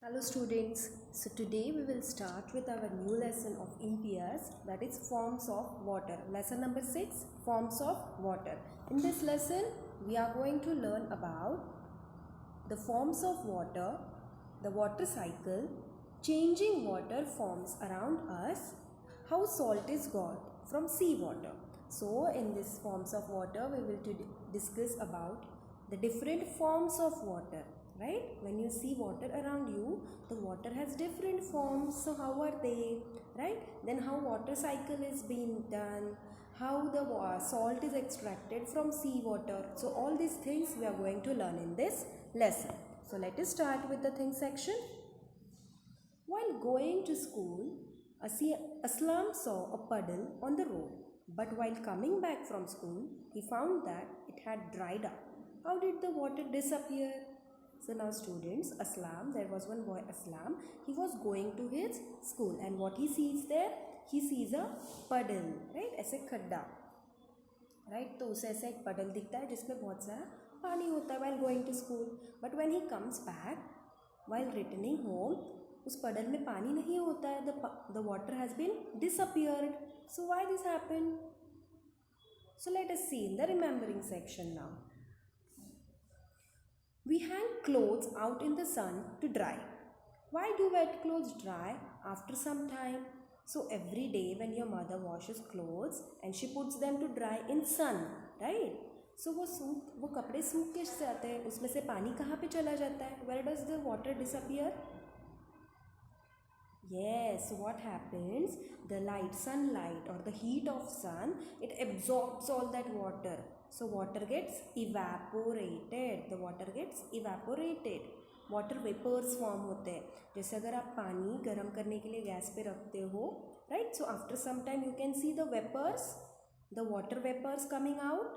Hello students, so today we will start with our new lesson of EPS, that is forms of water. Lesson number 6, forms of water. In this lesson we are going to learn about the forms of water, the water cycle, changing water forms around us, how salt is got from seawater. So in this forms of water we will discuss about the different forms of water, right? When you see water around you, the water has different forms. So how are they, right? Then how water cycle is being done, how the salt is extracted from seawater. So all these things we are going to learn in this lesson. So let us start with the things section. While going to school, Aslam saw a puddle on the road. But while coming back from school, he found that it had dried up. How did the water disappear? So now students, Aslam, there was one boy Aslam, he was going to his school and what he sees there? He sees a puddle, right? ऐसे खड्डा, right? तो उसे ऐसे एक puddle दिखता है जिसमें बहुत सारा पानी होता है while going to school. But when he comes back, while returning home, उस puddle में पानी नहीं होता है. The water has been disappeared. So why this happened? So let us see in the remembering section now. We hang clothes out in the sun to dry. Why do wet clothes dry after some time? So every day when your mother washes clothes and she puts them to dry in sun, right? So वो कपड़े सूख के जाते हैं, उसमें से पानी कहाँ पे चला जाता है? Where does the water disappear? Yes, so what happens? The sunlight or the heat of sun, it absorbs all that water. So water gets evaporated. The water gets evaporated. Water vapours form होते हैं. जैसे अगर आप पानी गर्म करने के लिए गैस पे रखते हो, right? So after some time you can see the vapours, the water vapours coming out.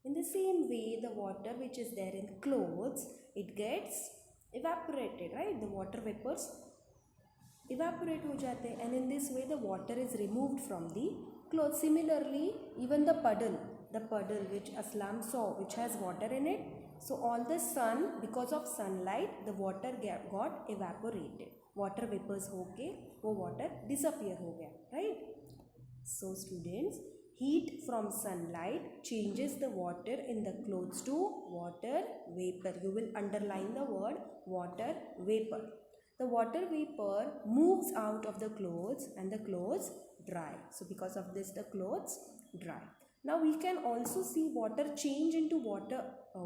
In the same way, the water which is there in clothes, it gets evaporated, right? The water vapors evaporate हो जाते हैं, and in this way the water is removed from the clothes. Similarly, even the puddle which Aslam saw, which has water in it, so all the sun, because of sunlight, the water got evaporated. Water vapors होके वो water disappear हो गया, right? So students, heat from sunlight changes the water in the clothes to water vapor. You will underline the word water vapor. The water vapor moves out of the clothes and the clothes dry. So because of this, the clothes dry. Now we can also see water change into water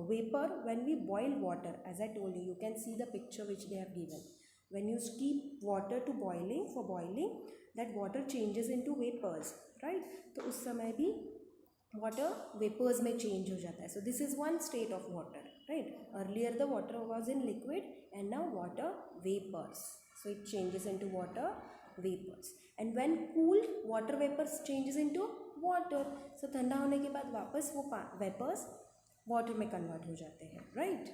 vapor when we boil water. As I told you, you can see the picture which they have given. When you keep water to boiling, for boiling, that water changes into vapors, right? तो उस समय भी water vapors में change हो जाता है. So this is one state of water, right? Earlier the water was in liquid and now water vapors. So it changes into water vapors. And when cooled, water vapors changes into water. So ठंडा होने के बाद वापस वो vapors water में convert हो जाते हैं, right?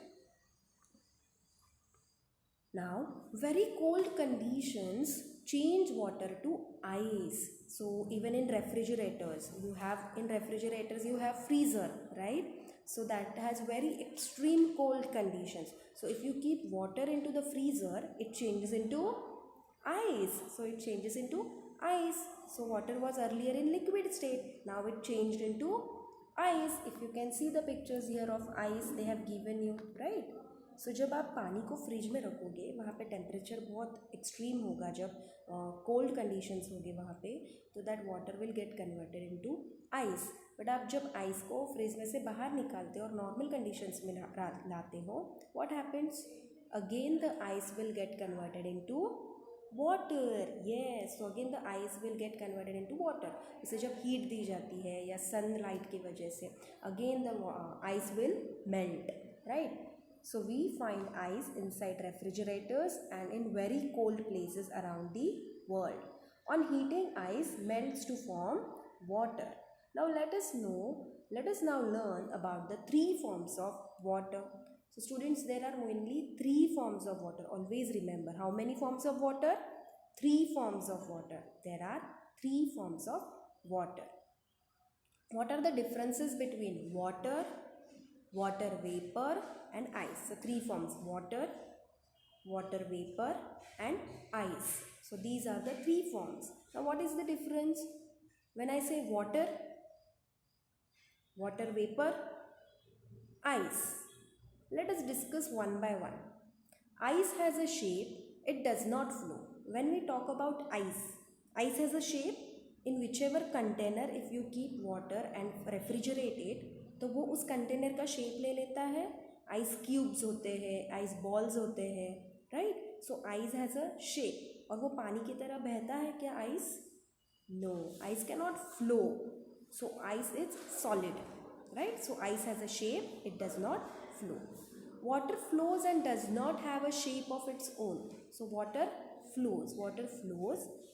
Now, very cold conditions change water to ice. So even in refrigerators, you have freezer, right? So that has very extreme cold conditions. So if you keep water into the freezer, it changes into ice. So it changes into ice. So water was earlier in liquid state. Now it changed into ice. If you can see the pictures here of ice, they have given you, right? सो जब आप पानी को fridge में रखोगे, वहाँ पे temperature बहुत extreme होगा, जब कोल्ड कंडीशंस होंगे वहाँ पे, तो that water will get converted into ice. But आप जब आइस को फ्रिज में से बाहर निकालते हो और नॉर्मल कंडीशंस में लाते हो, what happens? Again the ice will get converted into water. Yes, so again the ice will get converted into water. इसे जब हीट दी जाती है या सनलाइट की वजह से, again the ice will melt, right? So we find ice inside refrigerators and in very cold places around the world. On heating, ice melts to form water. Now let us now learn about the three forms of water. So students, there are mainly three forms of water. Always remember, how many forms of water? Three forms of water. There are three forms of water. What are the differences between water, water vapor and ice? So three forms: water, water vapor and ice. So these are the three forms. Now what is the difference? When I say water, water vapor, ice. Let us discuss one by one. Ice has a shape, it does not flow. When we talk about ice has a shape. In whichever container if you keep water and refrigerate it, तो वो उस container का shape ले लेता है. Ice cubes होते हैं, ice balls होते हैं, right. So ice has a shape. और वो पानी की तरह बहता है क्या ice? No, ice can not flow. So ice is solid, right? So ice has a shape, it does not flow. Water flows and does not have a shape of its own. So water flows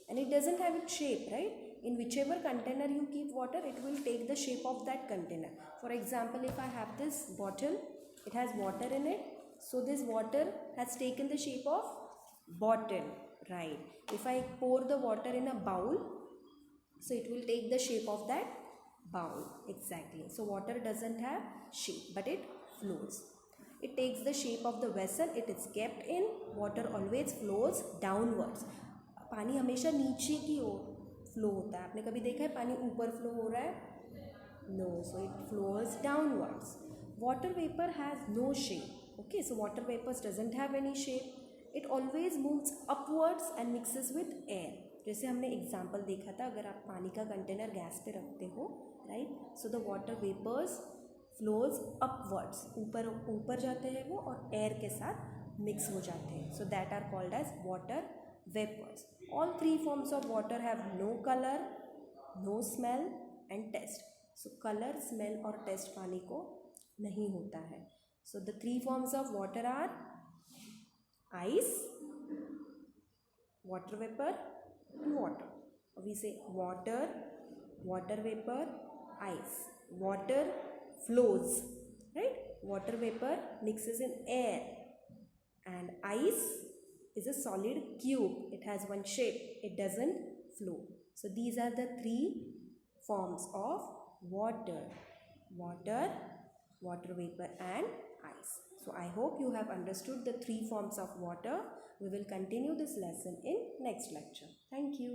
and it doesn't have its shape, right? In whichever container you keep water, it will take the shape of that container. For example, if I have this bottle, it has water in it, so this water has taken the shape of bottle, right? If I pour the water in a bowl, so it will take the shape of that bowl. Exactly. So water doesn't have shape, but it flows. It takes the shape of the vessel it is kept in. Water always flows downwards. पानी हमेशा नीचे की ओर flow होता है. आपने कभी देखा है पानी ऊपर फ्लो हो रहा है? No. So it flows downwards. Water vapor has no shape. Okay, so water vapors doesn't have any shape. It always moves upwards and mixes with air. जैसे हमने एग्जाम्पल देखा था, अगर आप पानी का कंटेनर गैस पे रखते हो, right, so the water vapours flows upwards, ऊपर ऊपर जाते हैं वो और एयर के साथ मिक्स हो जाते हैं. So that are called as water vapours. All three forms of water have no colour, no smell and taste. So colour, smell और टेस्ट पानी को नहीं होता है. So the three forms of water are ice, water vapor and water. We say water, water vapor, ice. Water flows, right? Water vapor mixes in air and ice is a solid cube. It has one shape, it doesn't flow. So these are the three forms of water: water, water vapor and ice. So I hope you have understood the three forms of water. We will continue this lesson in next lecture. Thank you.